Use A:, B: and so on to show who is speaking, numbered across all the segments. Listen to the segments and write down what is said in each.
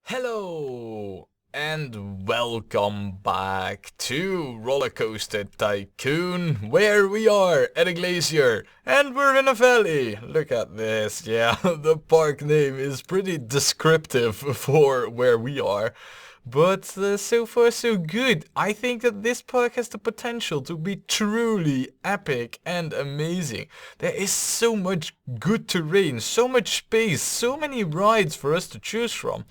A: Hello and welcome back to Rollercoaster Tycoon, where we are at a glacier and we're in a valley. Look at this, yeah, the park name is pretty descriptive for where we are. But so far so good. I think that this park has the potential to be truly epic and amazing. There is so much good terrain, so much space, so many rides for us to choose from.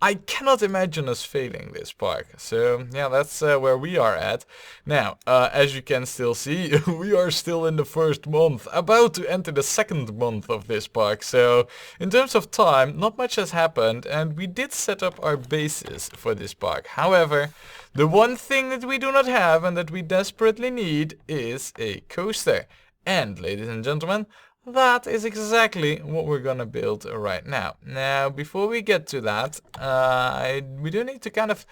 A: I cannot imagine us failing this park. So yeah, that's where we are at. Now, as you can still see, we are still in the first month, about to enter the second month of this park. So in terms of time, not much has happened, and we did set up our bases for this park. However, the one thing that we do not have and that we desperately need is a coaster. And ladies and gentlemen, that is exactly what we're gonna build right now. Now, before we get to that, we do need to kind of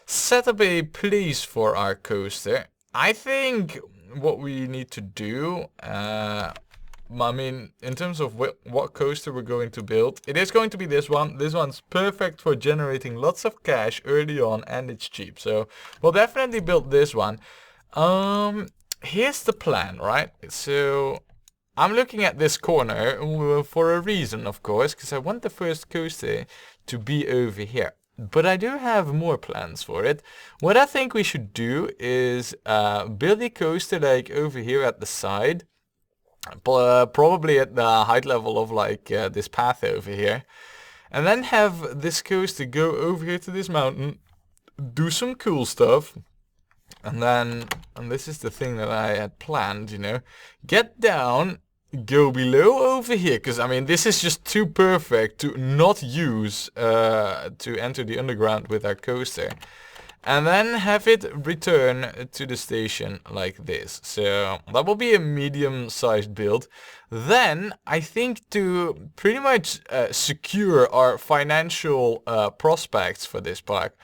A: set up a place for our coaster. I think what we need to do, I mean, in terms of what coaster we're going to build, it is going to be this one. This one's perfect for generating lots of cash early on, and it's cheap. So we'll definitely build this one. Here's the plan, right? So I'm looking at this corner for a reason, of course, because I want the first coaster to be over here. But I do have more plans for it. What I think we should do is build a coaster like over here at the side. Probably at the height level of like this path over here. And then have this coaster go over here to this mountain, do some cool stuff. And then, and this is the thing that I had planned, you know, get down, go below over here, because I mean this is just too perfect to not use to enter the underground with our coaster, and then have it return to the station like this. So that will be a medium-sized build. Then I think to pretty much secure our financial prospects for this park,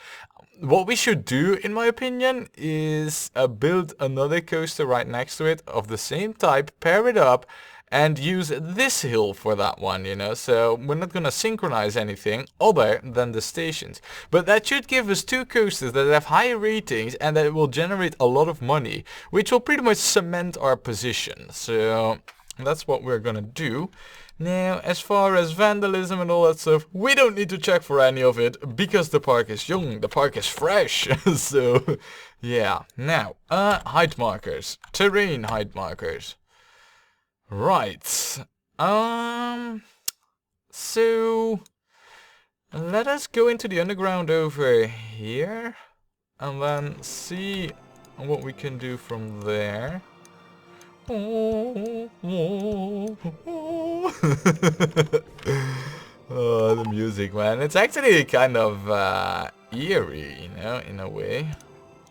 A: what we should do, in my opinion, is build another coaster right next to it of the same type, pair it up, and use this hill for that one, you know. So we're not going to synchronize anything other than the stations. But that should give us two coasters that have high ratings and that will generate a lot of money, which will pretty much cement our position. So that's what we're going to do. Now, as far as vandalism and all that stuff, we don't need to check for any of it, because the park is young, the park is fresh. So, yeah. Now, height markers. Terrain height markers. Right. So, let us go into the underground over here, and then see what we can do from there. Oh, the music, man. It's actually kind of eerie, you know, in a way.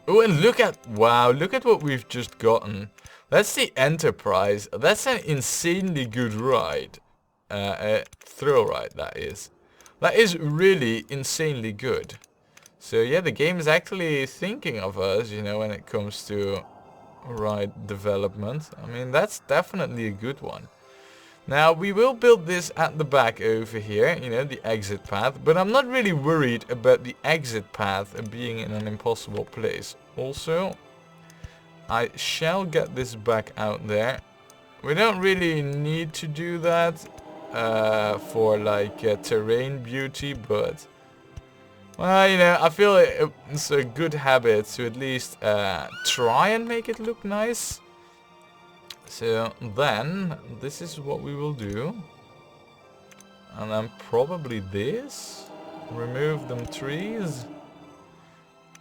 A: Oh, and look at, wow, look at what we've just gotten. That's the Enterprise. That's an insanely good ride. Thrill ride, that is. That is really insanely good. So yeah, the game is actually thinking of us, you know, when it comes to ride development. I mean, that's definitely a good one. Now, we will build this at the back over here, you know, the exit path. But I'm not really worried about the exit path being in an impossible place. Also, I shall get this back out there. We don't really need to do that for like terrain beauty, but well, you know, I feel it's a good habit to at least try and make it look nice. So then, this is what we will do. And then probably this. Remove them trees.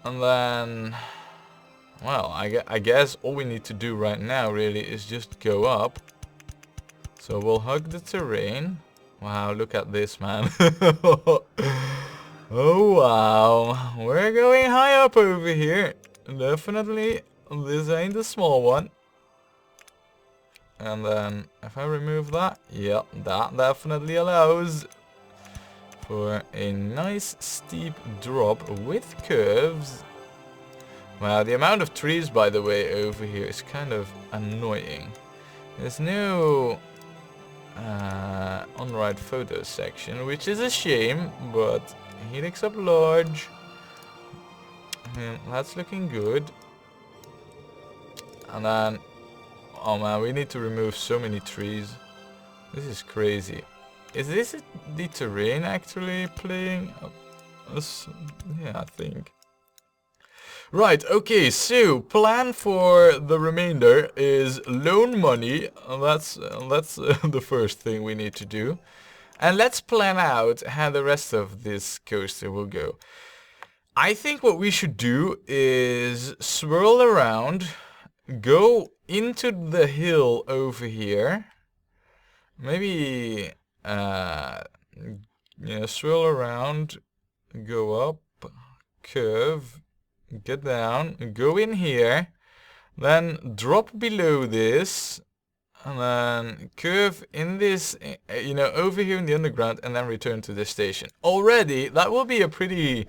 A: And then, well, I guess all we need to do right now really is just go up. So we'll hug the terrain. Wow, look at this, man. Oh wow, we're going high up over here. Definitely, this ain't a small one. And then, if I remove that, yeah, that definitely allows for a nice steep drop with curves. Wow, the amount of trees, by the way, over here is kind of annoying. There's no on-ride photos section, which is a shame, but Helix up large. That's looking good. And then, oh man, we need to remove so many trees. This is crazy. Is this the terrain actually playing? Yeah, I think. Right, okay, so plan for the remainder is loan money. That's the first thing we need to do. And let's plan out how the rest of this coaster will go. I think what we should do is swirl around, go into the hill over here. Maybe, yeah, swirl around, go up, curve, get down, go in here, then drop below this, and then curve in this, over here in the underground, and then return to the station. Already, that will be a pretty,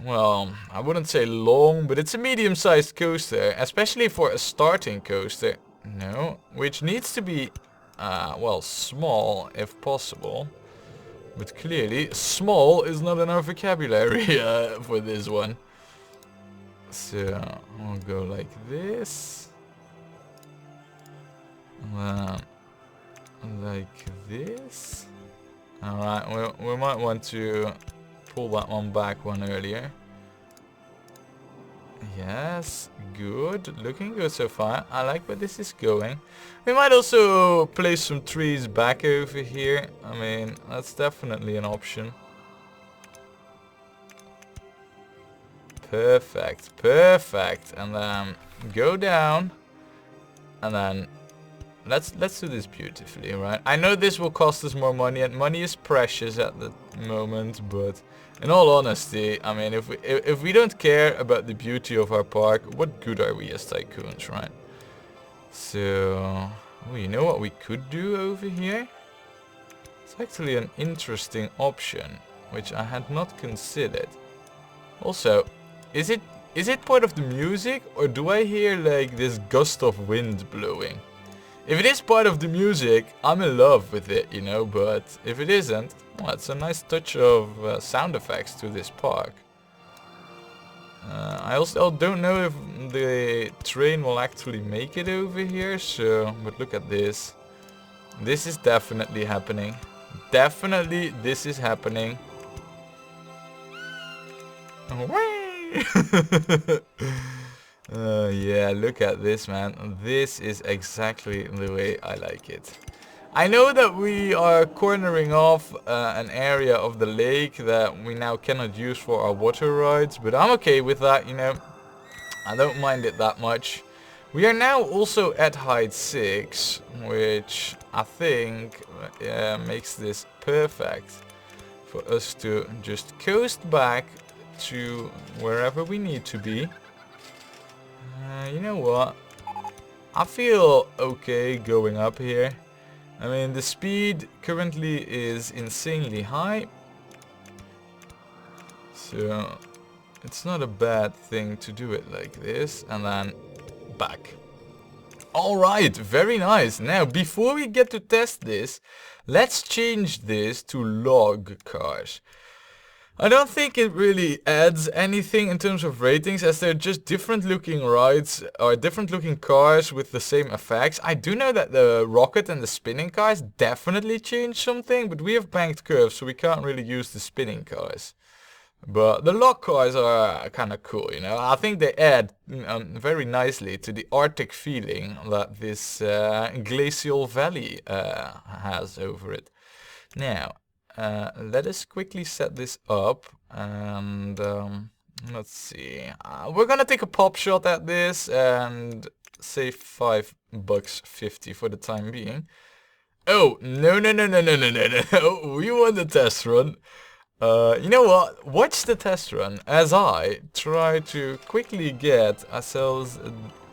A: well, I wouldn't say long, but it's a medium-sized coaster, especially for a starting coaster. No, which needs to be, well, small if possible. But clearly, small is not in our vocabulary for this one. So, I'll go like this. And then like this. Alright, we might want to pull that one back one earlier. Yes, good. Looking good so far. I like where this is going. We might also place some trees back over here. I mean, that's definitely an option. Perfect, perfect. And then go down. And then let's do this beautifully, right? I know this will cost us more money, and money is precious at the moment, but in all honesty, I mean, if we don't care about the beauty of our park, what good are we as tycoons, right? So, oh, you know what we could do over here? It's actually an interesting option, which I had not considered. Also, is it part of the music, or do I hear like this gust of wind blowing? If it is part of the music, I'm in love with it, you know, but if it isn't, well, it's a nice touch of sound effects to this park. I also don't know if the train will actually make it over here, so, but look at this. This is definitely happening. Definitely this is happening. Yeah, look at this, man. This is exactly the way I like it. I know that we are cornering off an area of the lake that we now cannot use for our water rides, but I'm okay with that, you know. I don't mind it that much. We are now also at height 6, which I think makes this perfect for us to just coast back to wherever we need to be. You know what? I feel okay going up here. I mean, the speed currently is insanely high, so it's not a bad thing to do it like this, and then back. Alright, very nice. Now, before we get to test this, let's change this to log cars. I don't think it really adds anything in terms of ratings, as they're just different looking rides or different looking cars with the same effects. I do know that the rocket and the spinning cars definitely change something, but we have banked curves, so we can't really use the spinning cars. But the log cars are kind of cool, you know. I think they add very nicely to the Arctic feeling that this glacial valley has over it. Now, let us quickly set this up, and let's see. We're gonna take a pop shot at this and say $5.50 for the time being. Oh, no. We want the test run. You know what? Watch the test run as I try to quickly get ourselves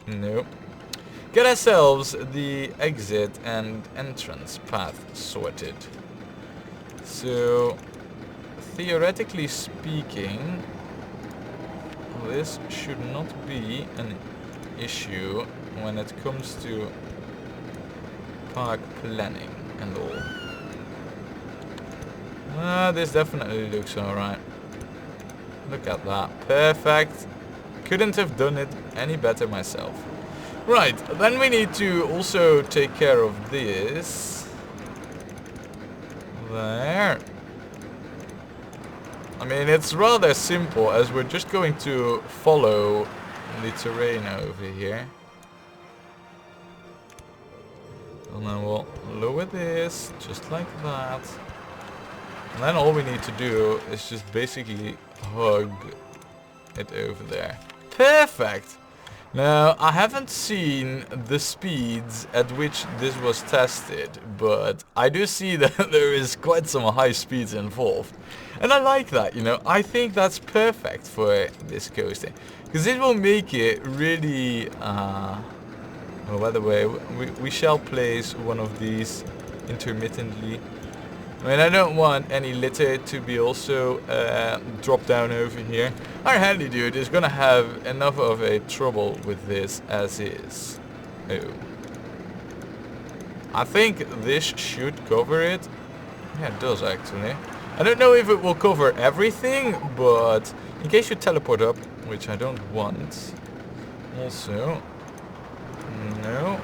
A: the exit and entrance path sorted. So, theoretically speaking, this should not be an issue when it comes to park planning and all. This definitely looks alright. Look at that. Perfect. Couldn't have done it any better myself. Right, then we need to also take care of this. There. I mean, it's rather simple as we're just going to follow the terrain over here. And then we'll lower this, just like that. And then all we need to do is just basically hug it over there. Perfect! Now, I haven't seen the speeds at which this was tested, but I do see that there is quite some high speeds involved. And I like that, you know. I think that's perfect for this coaster. Because it will make it really... well, by the way, we shall place one of these intermittently. I mean, I don't want any litter to be also dropped down over here. Our handy dude is gonna have enough of a trouble with this as is. Oh. I think this should cover it. Yeah, it does actually. I don't know if it will cover everything, but in case you teleport up, which I don't want. Also, no.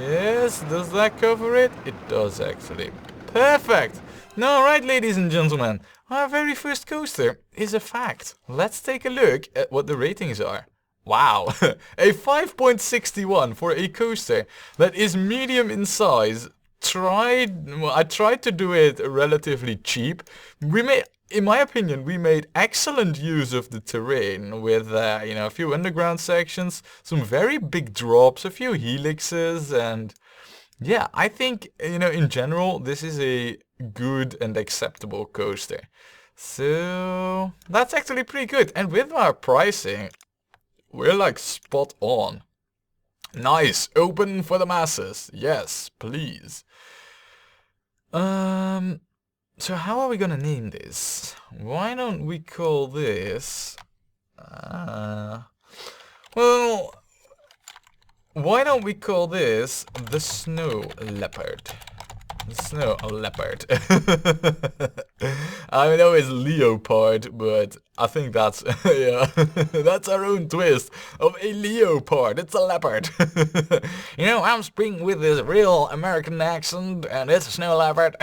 A: Yes, does that cover it? It does actually. Perfect! Now, right, ladies and gentlemen, our very first coaster is a fact. Let's take a look at what the ratings are. Wow, a 5.61 for a coaster that is medium in size. I tried to do it relatively cheap. In my opinion, we made excellent use of the terrain with, you know, a few underground sections, some very big drops, a few helixes, and yeah, I think, you know, in general, this is a good and acceptable coaster. So that's actually pretty good. And with our pricing, we're like spot on. Nice, open for the masses. Yes, please. So how are we gonna name this? Why don't we call this... well, why don't we call this the Snow Leopard? The Snow Leopard. I know it's Leopard, but I think that's yeah, that's our own twist of a leopard. It's a leopard. You know, I'm speaking with this real American accent, and it's a snow leopard.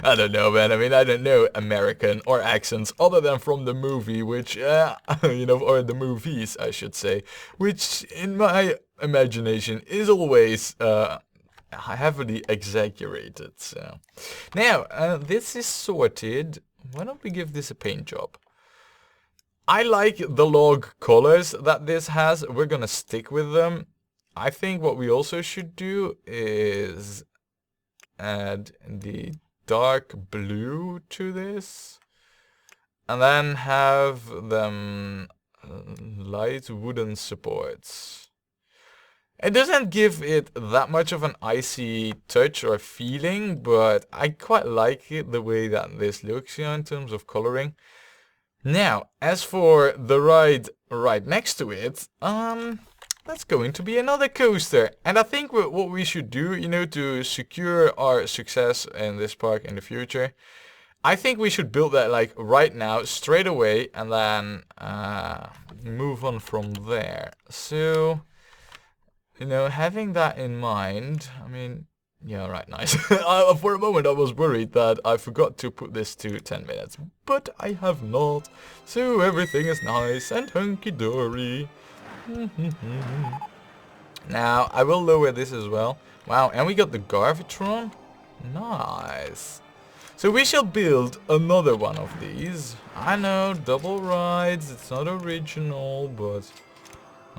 A: I don't know, man. I mean, I don't know American or accents other than from the movie, which you know, or the movies, I should say, which in my imagination is always heavily exaggerated. So now this is sorted. Why don't we give this a paint job? I like the log colors that this has. We're gonna stick with them. I think what we also should do is add the dark blue to this, and then have them light wooden supports. It doesn't give it that much of an icy touch or feeling, but I quite like it the way that this looks, you know, in terms of coloring. Now, as for the ride right next to it, that's going to be another coaster. And I think what we should do, you know, to secure our success in this park in the future, I think we should build that like right now, straight away, and then move on from there. So... you know, having that in mind, I mean, yeah, right, nice. For a moment I was worried that I forgot to put this to 10 minutes, but I have not. So everything is nice and hunky-dory. Now, I will lower this as well. Wow, and we got the Garvitron. Nice. So we shall build another one of these. I know, double rides, it's not original, but...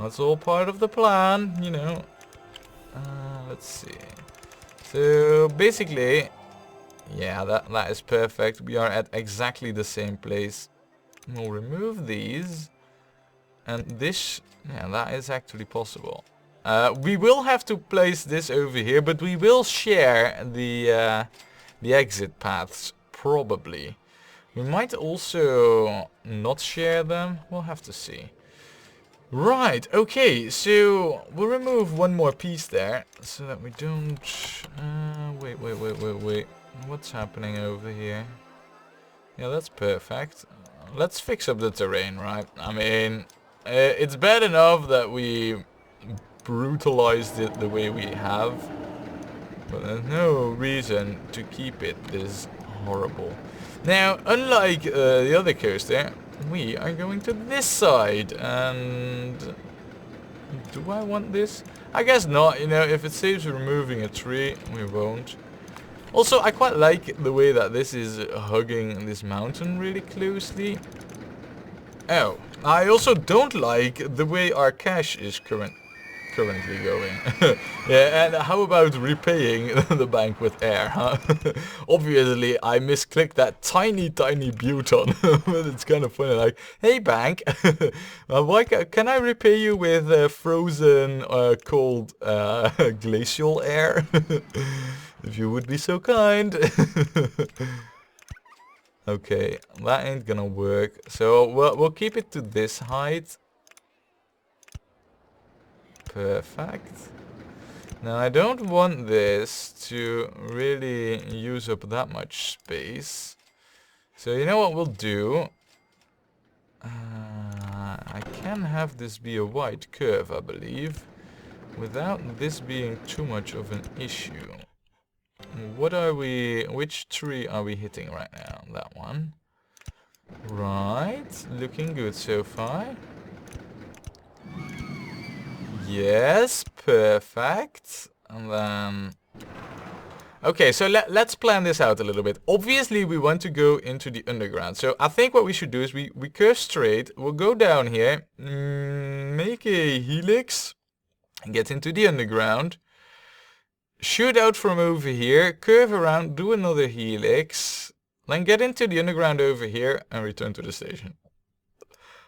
A: that's all part of the plan, you know. Let's see. So basically, yeah, that is perfect. We are at exactly the same place. We'll remove these, and this, yeah, that is actually possible. We will have to place this over here, but we will share the exit paths probably. We might also not share them. We'll have to see. Right, okay, so we'll remove one more piece there, so that we don't... wait. What's happening over here? Yeah, that's perfect. Let's fix up the terrain, right? I mean, it's bad enough that we brutalized it the way we have, but there's no reason to keep it this horrible. Now, unlike the other coaster, we are going to this side, and do I want this? I guess not, you know, if it saves removing a tree, we won't. Also, I quite like the way that this is hugging this mountain really closely. Oh, I also don't like the way our cache is currently going. Yeah, and how about repaying the bank with air, huh? Obviously, I misclicked that tiny button, but it's kind of funny, like, hey bank, why can I repay you with frozen, cold, glacial air? If you would be so kind. Okay, that ain't gonna work. So we'll keep it to this height. Perfect. Now I don't want this to really use up that much space. So you know what we'll do? I can have this be a wide curve, I believe, without this being too much of an issue. Which tree are we hitting right now? That one. Right, looking good so far. Yes, perfect. And then... Okay, so let's plan this out a little bit. Obviously, we want to go into the underground. So I think what we should do is we curve straight. We'll go down here, make a helix, and get into the underground. Shoot out from over here, curve around, do another helix, then get into the underground over here and return to the station.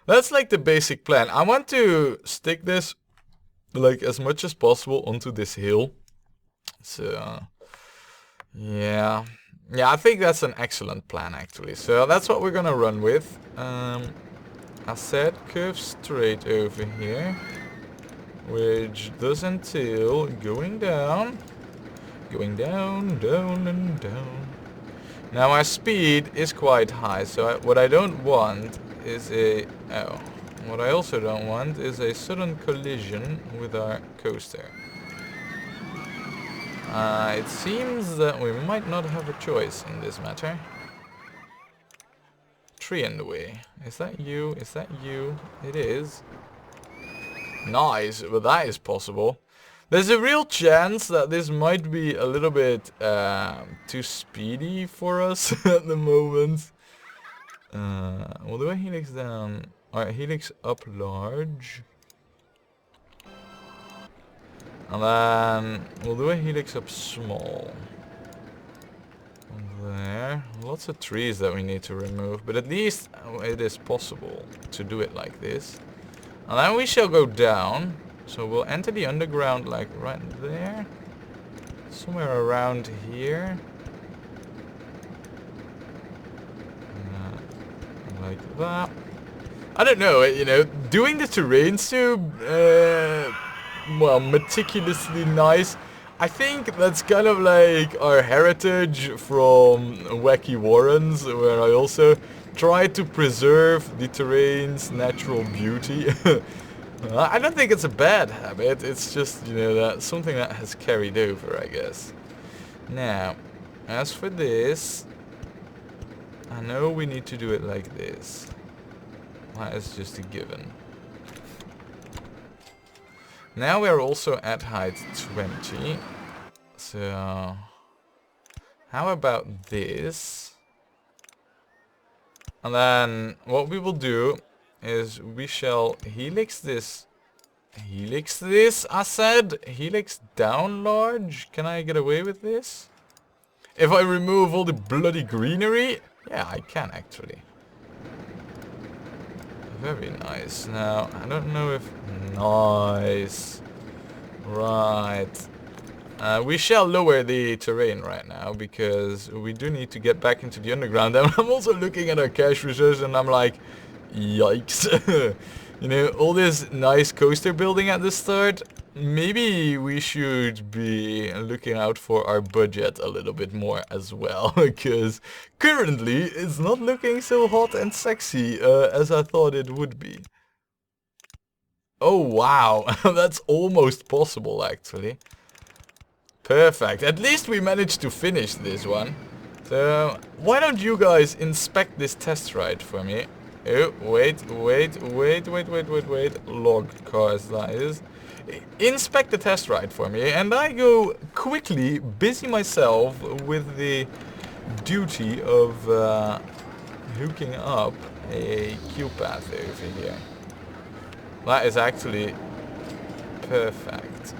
A: That's like the basic plan. I want to stick this like as much as possible onto this hill. So yeah, I think that's an excellent plan actually. So that's what we're gonna run with. I said curve straight over here, which does entail going down, down and down. Now my speed is quite high, so what I don't want is what I also don't want is a sudden collision with our coaster. It seems that we might not have a choice in this matter. Tree in the way. Is that you? Is that you? It is. Nice, but that is possible. There's a real chance that this might be a little bit too speedy for us at the moment. We'll do a helix down, or a helix up large. And then we'll do a helix up small. There. Lots of trees that we need to remove, but at least it is possible to do it like this. And then we shall go down. So we'll enter the underground like right there. Somewhere around here. Like that. I don't know, you know, doing the terrain so, well, meticulously nice. I think that's kind of like our heritage from Wacky Warrens, where I also try to preserve the terrain's natural beauty. I don't think it's a bad habit, it's just, you know, that something that has carried over, I guess. Now, as for this, I know we need to do it like this. That is just a given. Now we're also at height 20. So, how about this? And then what we will do is we shall helix this, I said, helix down large. Can I get away with this? If I remove all the bloody greenery? Yeah, I can actually. Very nice. Now, I don't know if... Nice. Right. We shall lower the terrain right now because we do need to get back into the underground. And I'm also looking at our cash reserves and I'm like, yikes. You know, all this nice coaster building at the start, maybe we should be looking out for our budget a little bit more as well, because currently it's not looking so hot and sexy as I thought it would be. Oh wow, that's almost possible actually. Perfect, at least we managed to finish this one. So, why don't you guys inspect this test ride for me? Oh, wait. Log cars, that is. Inspect the test ride for me, and I go quickly busy myself with the duty of hooking up a queue path over here. That is actually perfect.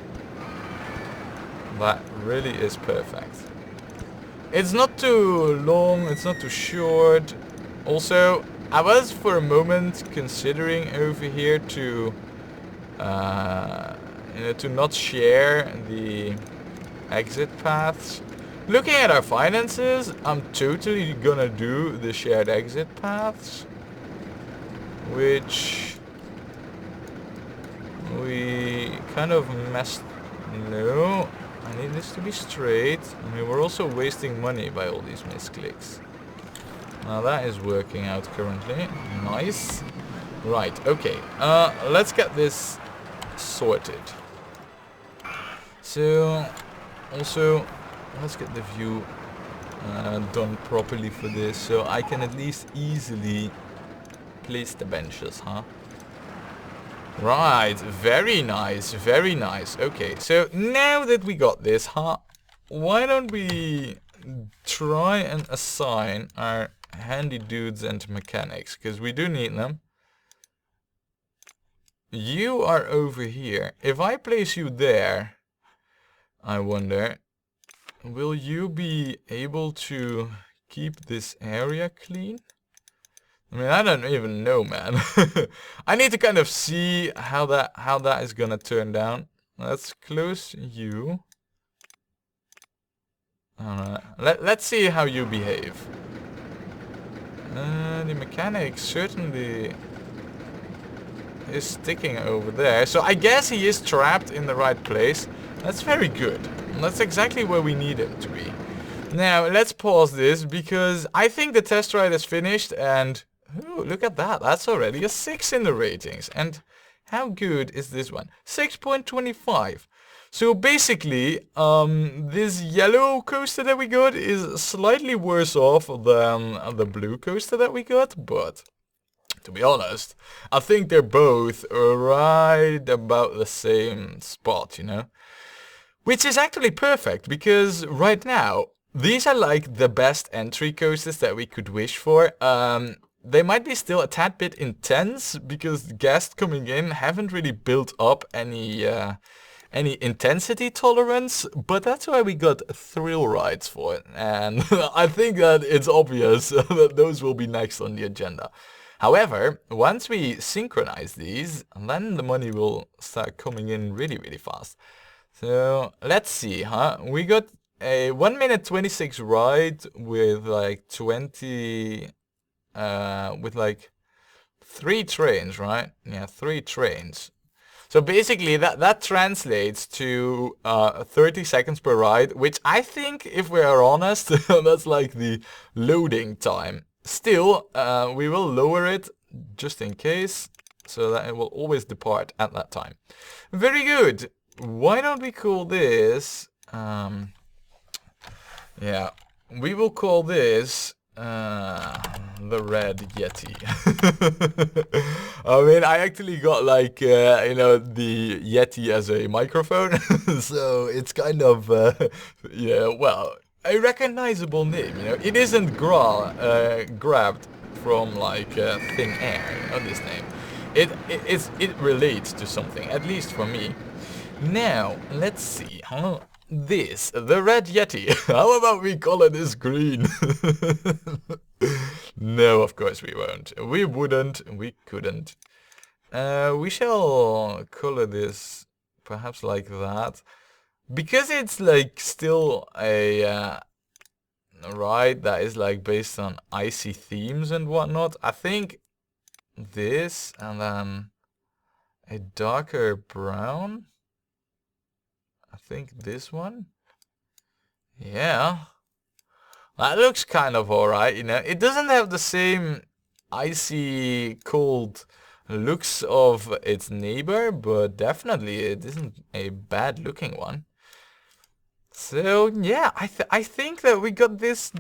A: That really is perfect. It's not too long, it's not too short. Also, I was for a moment considering over here to to not share the exit paths. Looking at our finances, I'm totally gonna do the shared exit paths, which we kind of messed. No, I need this to be straight. I mean, we're also wasting money by all these misclicks. Now that is working out currently. Nice. Right, okay. Let's get this sorted. So, also, let's get the view done properly for this, so I can at least easily place the benches, huh? Right, very nice, very nice. Okay, so now that we got this, huh? Why don't we try and assign our handy dudes and mechanics, because we do need them. You are over here. If I place you there, I wonder, will you be able to keep this area clean? I mean, I don't even know, man. I need to kind of see how that is gonna turn down. Let's close you. Alright, let's see how you behave. The mechanic certainly is sticking over there. So I guess he is trapped in the right place. That's very good. That's exactly where we need him to be. Now, let's pause this because I think the test ride is finished and... Ooh, look at that. That's already a 6 in the ratings. And how good is this one? 6.25. So basically, this yellow coaster that we got is slightly worse off than the blue coaster that we got, but to be honest, I think they're both right about the same spot, you know? Which is actually perfect, because right now, these are like the best entry coasters that we could wish for. They might be still a tad bit intense, because guests coming in haven't really built up any intensity tolerance, but that's why we got thrill rides for it, and I think that it's obvious that those will be next on the agenda. However, once we synchronize these, then the money will start coming in really, really fast. So, let's see, huh? We got a 1 minute 26 ride with like 20... with like 3 trains, right? Yeah, 3 trains. So basically that translates to 30 seconds per ride, which I think, if we are honest, that's like the loading time. Still, we will lower it just in case, so that it will always depart at that time. Very good. Why don't we call this... yeah, we will call this... the Red Yeti. I mean, I actually got like, you know, the Yeti as a microphone. So it's kind of, yeah, well, a recognizable name, you know. It isn't grabbed from like thin air, you know, this name. It relates to something, at least for me. Now, let's see, huh? This, the Red Yeti. How about we color this green? No, of course we won't. We wouldn't. We couldn't. We shall color this perhaps like that. Because it's like still a ride that is like based on icy themes and whatnot. I think this and then a darker brown. think this one. Yeah. That looks kind of alright, you know. It doesn't have the same icy cold looks of its neighbor, but definitely it isn't a bad looking one. So yeah, I think that we got this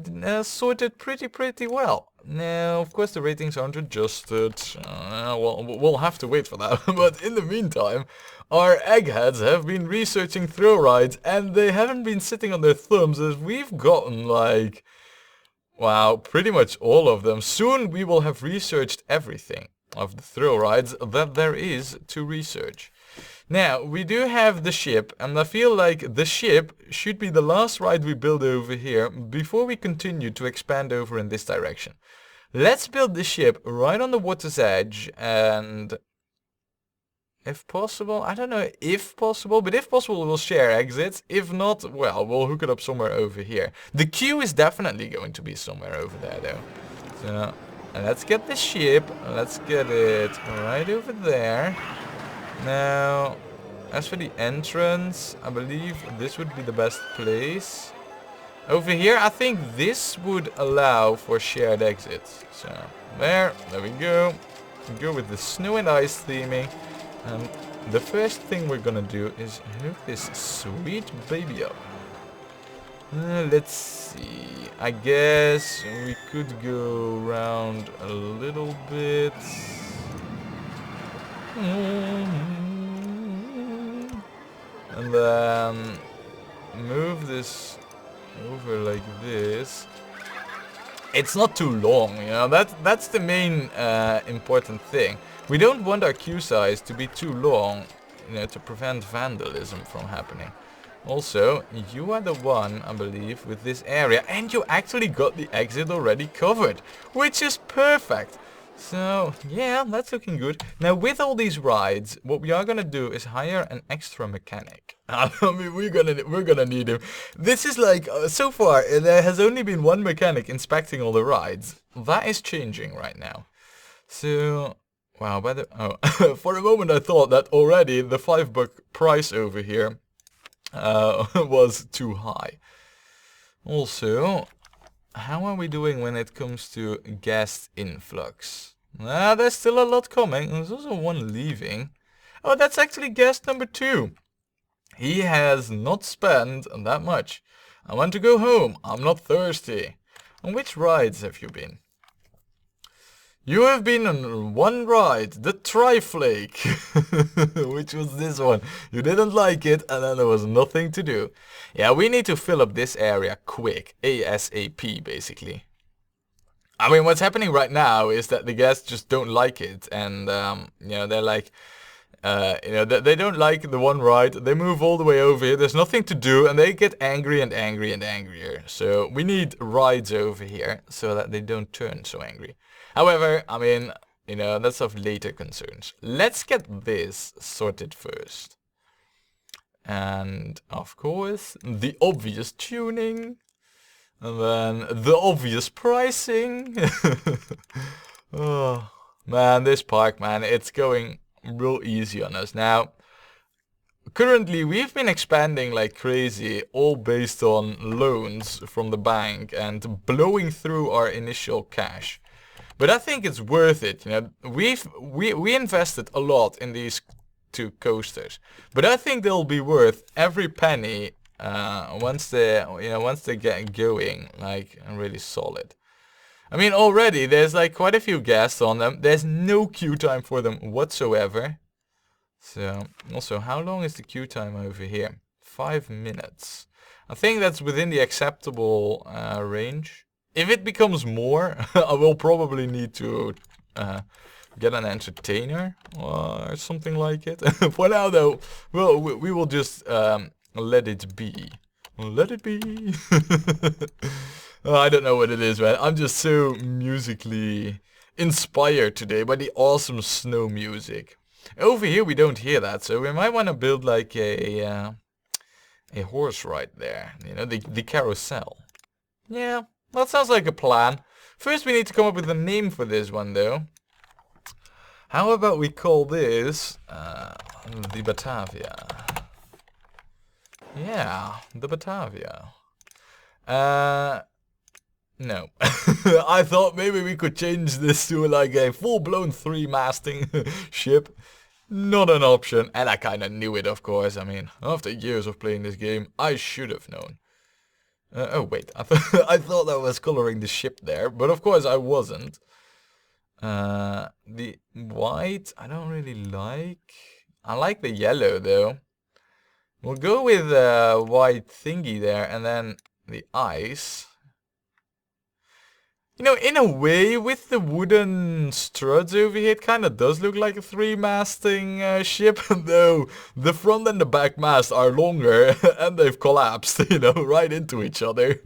A: sorted pretty well. Now, of course, the ratings aren't adjusted. Well, we'll have to wait for that. But in the meantime, our eggheads have been researching thrill rides, and they haven't been sitting on their thumbs, as we've gotten like, wow, pretty much all of them. Soon we will have researched everything of the thrill rides that there is to research. Now, we do have the ship, and I feel like the ship should be the last ride we build over here before we continue to expand over in this direction. Let's build the ship right on the water's edge, and if possible, I don't know if possible, but if possible we'll share exits. If not, well, we'll hook it up somewhere over here. The queue is definitely going to be somewhere over there though. So, let's get the ship, let's get it right over there. Now, as for the entrance, I believe this would be the best place. Over here, I think this would allow for shared exits. So, there we go. Go with the snow and ice theming. And the first thing we're gonna do is hook this sweet baby up. Let's see. I guess we could go around a little bit. And then move this over like this. It's not too long, you know, that's the main important thing. We don't want our queue size to be too long, you know, to prevent vandalism from happening. Also, you are the one, I believe, with this area, and you actually got the exit already covered, which is perfect. So, yeah, that's looking good. Now, with all these rides, what we are gonna do is hire an extra mechanic. I mean, we're gonna need him. This is like, so far, there has only been one mechanic inspecting all the rides. That is changing right now. So, wow, by the, oh, for a moment I thought that already the $5 price over here was too high. Also, how are we doing when it comes to guest influx? There's still a lot coming. There's also one leaving. Oh, that's actually guest number 2. He has not spent that much. I want to go home. I'm not thirsty. On which rides have you been? You have been on one ride, the Triflake, which was this one. You didn't like it, and then there was nothing to do. Yeah, we need to fill up this area quick, ASAP, basically. I mean, what's happening right now is that the guests just don't like it, and you know, they're like, you know, they don't like the one ride. They move all the way over here. There's nothing to do, and they get angry and angry and angrier. So we need rides over here so that they don't turn so angry. However, I mean, you know, that's of later concerns. Let's get this sorted first. And, of course, the obvious tuning. And then the obvious pricing. Oh, man, this park, man, it's going real easy on us. Now, currently, we've been expanding like crazy, all based on loans from the bank and blowing through our initial cash. But I think it's worth it, you know. We invested a lot in these 2 coasters, but I think they'll be worth every penny once they get going, like really solid. I mean, already there's like quite a few guests on them. There's no queue time for them whatsoever. So, also, how long is the queue time over here? 5 minutes. I think that's within the acceptable range. If it becomes more, I will probably need to get an entertainer or something like it. For now, though, well, we will just let it be. Let it be. I don't know what it is, man. I'm just so musically inspired today by the awesome snow music. Over here, we don't hear that, so we might want to build like a horse right there. You know, the carousel. Yeah. That sounds like a plan. First we need to come up with a name for this one though. How about we call this the Batavia? Yeah, the Batavia. No. I thought maybe we could change this to like a full-blown 3-masting ship. Not an option, and I kinda knew it, of course. I mean, after years of playing this game, I should have known. Oh wait, I thought I was coloring the ship there, but of course I wasn't. The white, I don't really like. I like the yellow though. We'll go with the white thingy there, and then the ice. You know, in a way, with the wooden struts over here, it kind of does look like a 3-masting ship, though the front and the back mast are longer, and they've collapsed, you know, right into each other.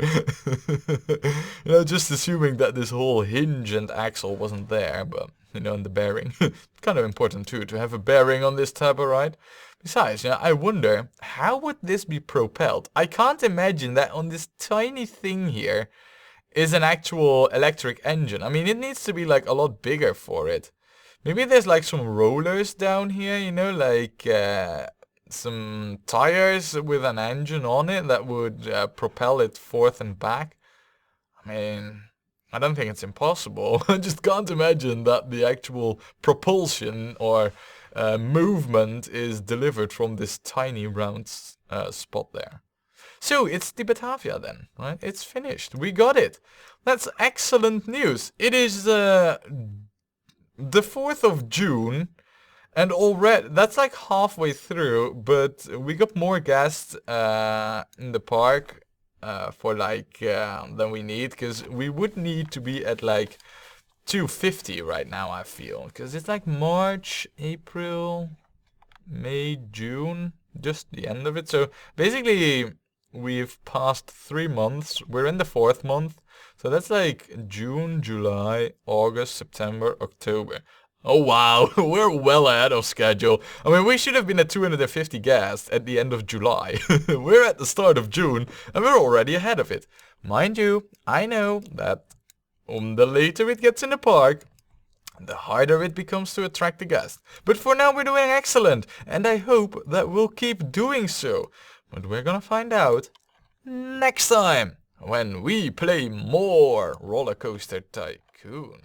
A: You know, just assuming that this whole hinge and axle wasn't there, but, you know, and the bearing. Kind of important, too, to have a bearing on this Tabor, right? Besides, you know, I wonder, how would this be propelled? I can't imagine that on this tiny thing here is an actual electric engine. I mean, it needs to be like a lot bigger for it. Maybe there's like some rollers down here, you know, like some tires with an engine on it that would propel it forth and back. I mean, I don't think it's impossible. I just can't imagine that the actual propulsion or movement is delivered from this tiny round spot there. So, it's the Batavia then, right? It's finished. We got it. That's excellent news. It is the 4th of June, and already, that's like halfway through, but we got more guests in the park for like, than we need, because we would need to be at like 250 right now, I feel, because it's like March, April, May, June, just the end of it. So, basically, we've passed 3 months. We're in the 4th month. So that's like June, July, August, September, October. Oh wow, we're well ahead of schedule. I mean, we should have been at 250 guests at the end of July. We're at the start of June, and we're already ahead of it. Mind you, I know that the later it gets in the park, the harder it becomes to attract the guests. But for now we're doing excellent, and I hope that we'll keep doing so. But we're gonna find out next time when we play more Rollercoaster Tycoon.